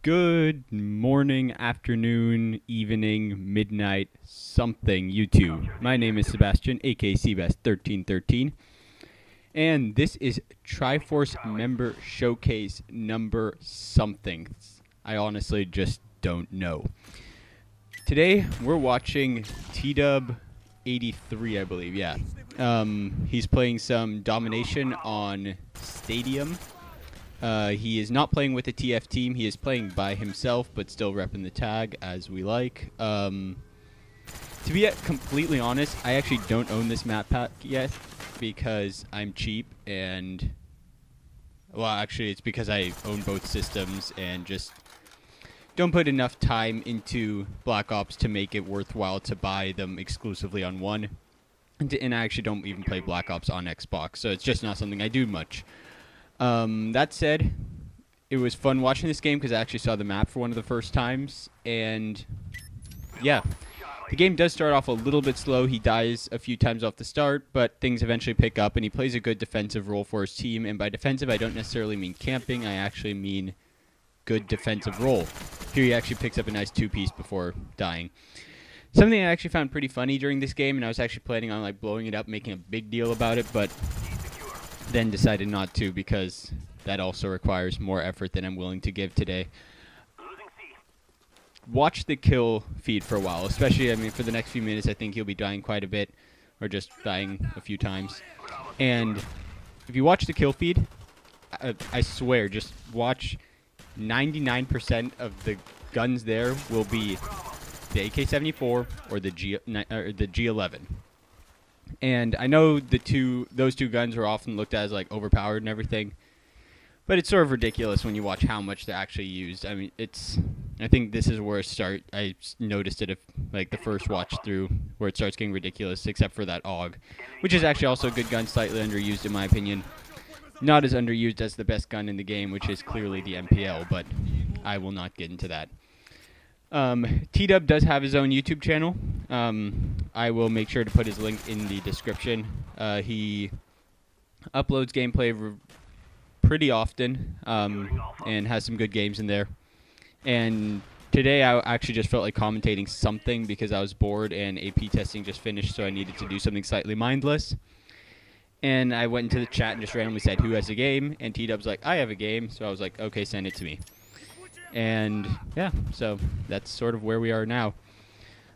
Good morning, afternoon, evening, midnight, something, YouTube. My name is Sebastian, aka Seabest1313, and this is TriForce member showcase number something. I honestly just don't know. Today, we're watching TDub 83, I believe, yeah. He's playing some Domination on Stadium. He is not playing with a TF team. He is playing by himself, but still repping the tag as we like. To be completely honest, I actually don't own this map pack yet because I'm cheap and... Well, actually, it's because I own both systems and just don't put enough time into Black Ops to make it worthwhile to buy them exclusively on one. And I actually don't even play Black Ops on Xbox, so it's just not something I do much. That said, it was fun watching this game because I actually saw the map for one of the first times, and yeah, the game does start off a little bit slow. He dies a few times off the start, but things eventually pick up, and he plays a good defensive role for his team, and by defensive, I don't necessarily mean camping, I actually mean good defensive role. Here he actually picks up a nice two-piece before dying. Something I actually found pretty funny during this game, and I was actually planning on like blowing it up, making a big deal about it, but then decided not to because that also requires more effort than I'm willing to give today. Watch the kill feed for a while, especially, I mean, for the next few minutes. I think he'll be dying quite a bit, or just dying a few times. And if you watch the kill feed, I swear, just watch 99% of the guns there will be the AK-74 or the G11. And I know those two guns are often looked at as like overpowered and everything, but it's sort of ridiculous when you watch how much they're actually used. I mean, I think this is where I noticed it like the first watch through, where it starts getting ridiculous, except for that AUG, which is actually also a good gun, slightly underused in my opinion. Not as underused as the best gun in the game, which is clearly the MPL, but I will not get into that. TDub does have his own YouTube channel. I will make sure to put his link in the description. He uploads gameplay pretty often and has some good games in there. And today I actually just felt like commentating something because I was bored and AP testing just finished, so I needed to do something slightly mindless. And I went into the chat and just randomly said, "Who has a game?" And TDub's like, "I have a game." So I was like, "Okay, send it to me." And yeah, so that's sort of where we are now.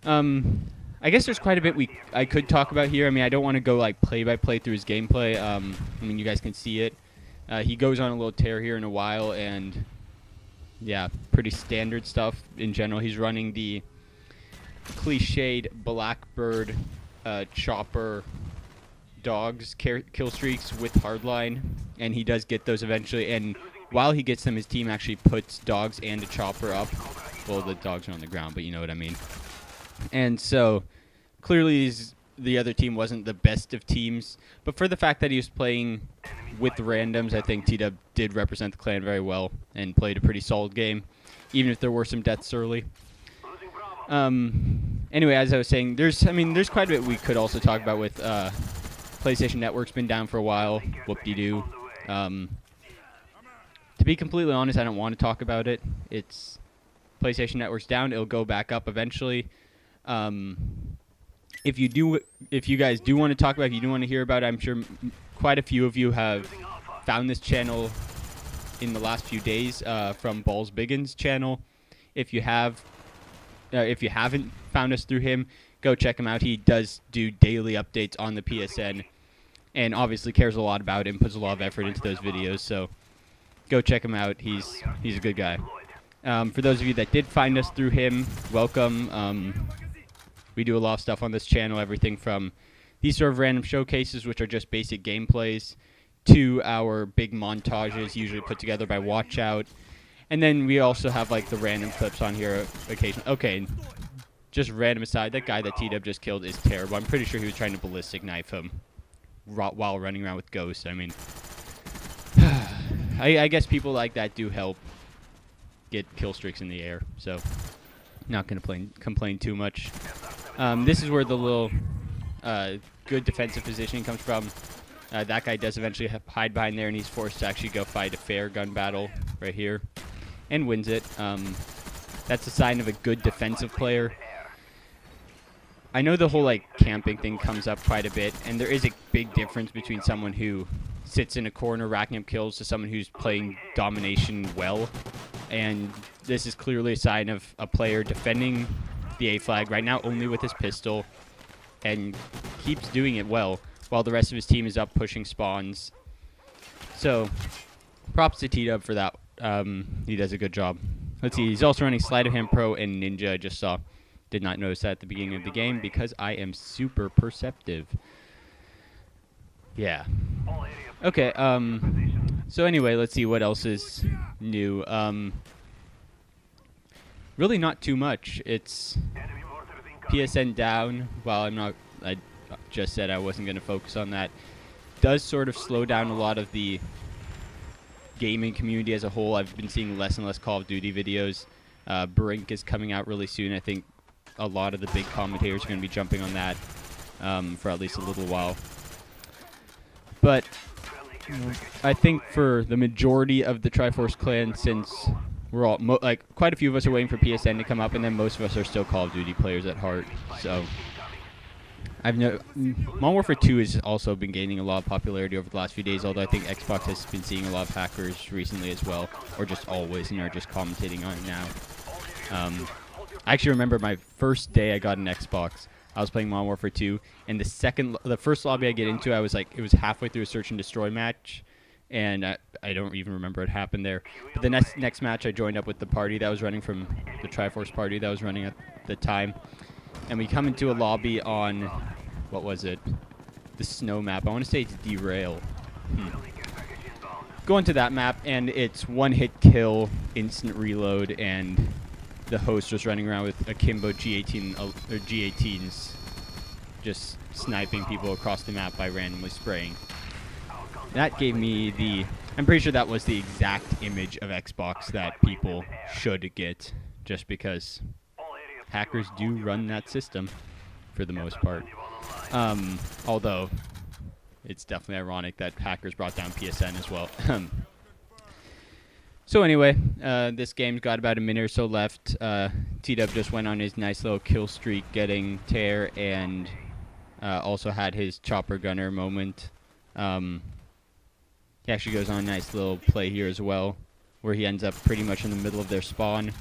I guess there's quite a bit I could talk about here. I mean, I don't want to go like play by play through his gameplay. I mean, you guys can see it. He goes on a little tear here in a while, and yeah, pretty standard stuff in general. He's running the cliched Blackbird chopper dogs kill streaks with hardline, and he does get those eventually. And while he gets them, his team actually puts dogs and a chopper up. Well, the dogs are on the ground, but you know what I mean. And so, clearly the other team wasn't the best of teams. But for the fact that he was playing with randoms, I think TDub did represent the clan very well and played a pretty solid game, even if there were some deaths early. Anyway, as I was saying, there's quite a bit we could also talk about with PlayStation Network's been down for a while. Whoop-de-doo. To be completely honest, I don't want to talk about it. It's PlayStation Network's down. It'll go back up eventually. If you guys do want to talk about it, if you do want to hear about it, I'm sure quite a few of you have found this channel in the last few days from Balls Biggin's channel. If you haven't found us through him, go check him out. He does do daily updates on the PSN, and obviously cares a lot about it and puts a lot of effort into those videos. So go check him out. He's a good guy. For those of you that did find us through him, welcome. We do a lot of stuff on this channel, everything from these sort of random showcases, which are just basic gameplays, to our big montages, usually put together by Watchout. And then we also have like the random clips on here occasionally. Okay, just random aside, that guy that TDub just killed is terrible. I'm pretty sure he was trying to ballistic knife him while running around with Ghost. I mean, I guess people like that do help get kill streaks in the air, so not going to complain too much. This is where the little good defensive positioning comes from. That guy does eventually hide behind there, and he's forced to actually go fight a fair gun battle right here. and wins it. That's a sign of a good defensive player. I know the whole like camping thing comes up quite a bit, and there is a big difference between someone who sits in a corner racking up kills to someone who's playing domination well. And this is clearly a sign of a player defending the A flag right now only with his pistol and keeps doing it well while the rest of his team is up pushing spawns. So props to TDub for that. He does a good job. Let's see, he's also running Sleight of Hand Pro and Ninja. I just saw. Did not notice that at the beginning of the game because I am super perceptive. Yeah. Okay, so anyway, let's see what else is new. Really not too much. It's PSN down. Well, I just said I wasn't going to focus on that. Does sort of slow down a lot of the gaming community as a whole. I've been seeing less and less Call of Duty videos. Brink is coming out really soon. I think a lot of the big commentators are going to be jumping on that for at least a little while. But I think for the majority of the TriForce clan, since we're all like quite a few of us are waiting for PSN to come up, and then most of us are still Call of Duty players at heart. So Modern Warfare 2 has also been gaining a lot of popularity over the last few days, although I think Xbox has been seeing a lot of hackers recently as well, or just always, and are just commentating on it now. I actually remember my first day I got an Xbox. I was playing Modern Warfare 2, and the first lobby I get into, I was like, it was halfway through a search and destroy match, and I don't even remember what happened there. But the next match, I joined up with the party that was running from the TriForce party that was running at the time, and we come into a lobby on, what was it? The snow map. I want to say it's Derail. Go into that map, and it's one-hit kill, instant reload, and the host was running around with akimbo G18 or G18s, just sniping people across the map by randomly spraying. That gave me the... I'm pretty sure that was the exact image of Xbox that people should get, just because hackers do run that system for the most part. Although, it's definitely ironic that hackers brought down PSN as well. So anyway, this game's got about a minute or so left. TDub just went on his nice little kill streak getting Tear, and also had his chopper gunner moment. He actually goes on a nice little play here as well, where he ends up pretty much in the middle of their spawn,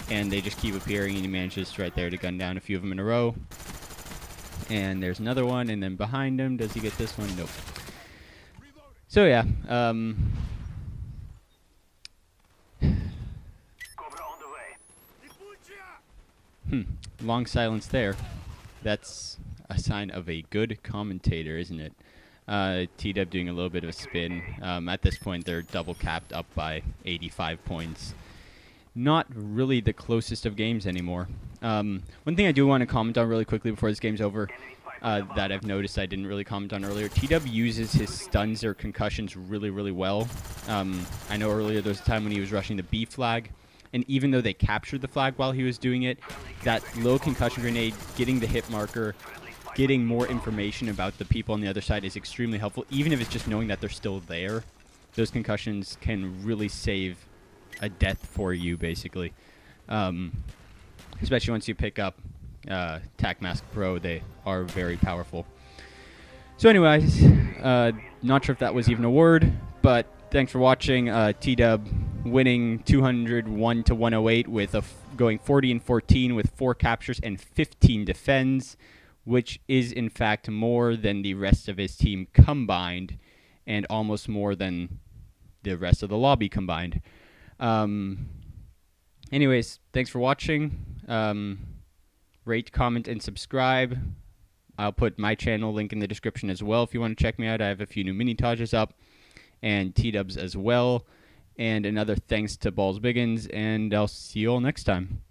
and they just keep appearing, and he manages right there to gun down a few of them in a row. And there's another one, and then behind him, does he get this one? Nope. So yeah, long silence there. That's a sign of a good commentator, isn't it? TDub doing a little bit of a spin. At this point, they're double capped up by 85 points. Not really the closest of games anymore. One thing I do want to comment on really quickly before this game's over, that I've noticed I didn't really comment on earlier. TDub uses his stuns or concussions really, really well. I know earlier there was a time when he was rushing the B flag, and even though they captured the flag while he was doing it, that little concussion grenade, getting the hit marker, getting more information about the people on the other side is extremely helpful. Even if it's just knowing that they're still there, those concussions can really save a death for you, basically. Especially once you pick up Tac Mask Pro, they are very powerful. So anyways, not sure if that was even a word, but thanks for watching. TDub winning 201 to 108 with going 40-14 with 4 captures and 15 defends, which is in fact more than the rest of his team combined, and almost more than the rest of the lobby combined. Anyways, thanks for watching. Rate, comment, and subscribe. I'll put my channel link in the description as well if you want to check me out. I have a few new mini-tages up, and TDubs as well. And another thanks to Balls Biggins, and I'll see you all next time.